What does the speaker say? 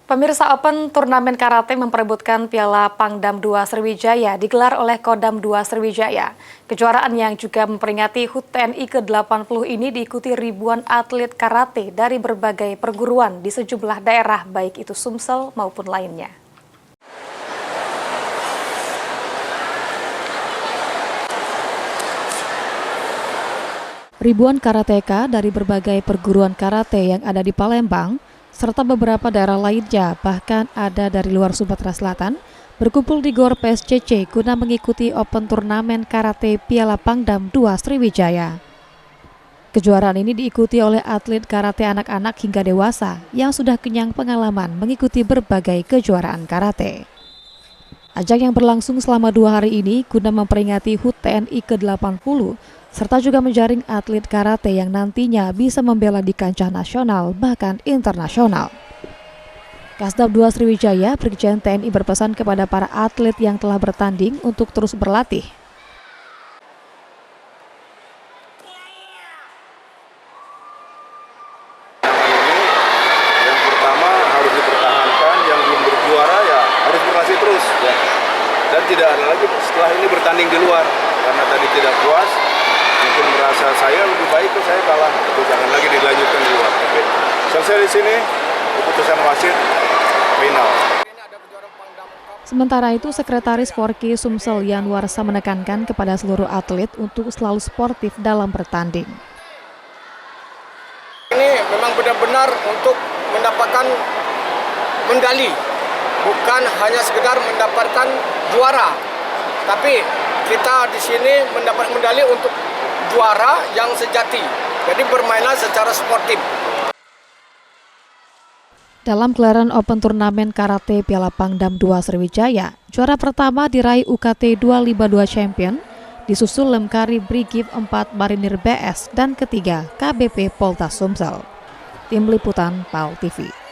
Pemirsa, Open Turnamen Karate memperebutkan Piala Pangdam 2 Sriwijaya digelar oleh Kodam 2 Sriwijaya. Kejuaraan yang juga memperingati HUT TNI ke-80 ini diikuti ribuan atlet karate dari berbagai perguruan di sejumlah daerah, baik itu Sumsel maupun lainnya. Ribuan karateka dari berbagai perguruan karate yang ada di Palembang serta beberapa daerah lainnya, bahkan ada dari luar Sumatera Selatan, berkumpul di GOR PSCC guna mengikuti Open Turnamen Karate Piala Pangdam 2 Sriwijaya. Kejuaraan ini diikuti oleh atlet karate anak-anak hingga dewasa yang sudah kenyang pengalaman mengikuti berbagai kejuaraan karate. Ajang yang berlangsung selama 2 hari ini guna memperingati HUT TNI ke-80 serta juga menjaring atlet karate yang nantinya bisa membela di kancah nasional bahkan internasional. Kasdam 2 Sriwijaya Brigjen TNI berpesan kepada para atlet yang telah bertanding untuk terus berlatih. Yang pertama harus dipertahankan, yang belum berjuara ya harus berlatih terus ya. Dan tidak ada lagi setelah ini bertanding di luar karena tadi tidak puas. Mungkin merasa saya lebih baik kok saya kalah, itu jangan lagi dilanjutkan di luar. Oke, selesai di sini, keputusan wasit final. Sementara itu, Sekretaris Forki Sumsel Yanwarsa menekankan kepada seluruh atlet untuk selalu sportif dalam bertanding. Ini memang benar-benar untuk mendapatkan medali, bukan hanya sekedar mendapatkan juara, tapi kita di sini mendapat medali untuk juara yang sejati. Jadi bermainlah secara sportif. Dalam gelaran Open Turnamen Karate Piala Pangdam 2 Sriwijaya, juara pertama diraih UKT 252 Champion, disusul Lemkari Brigif 4 Marinir BS dan ketiga KBP Polta Sumsel. Tim Liputan PAL TV.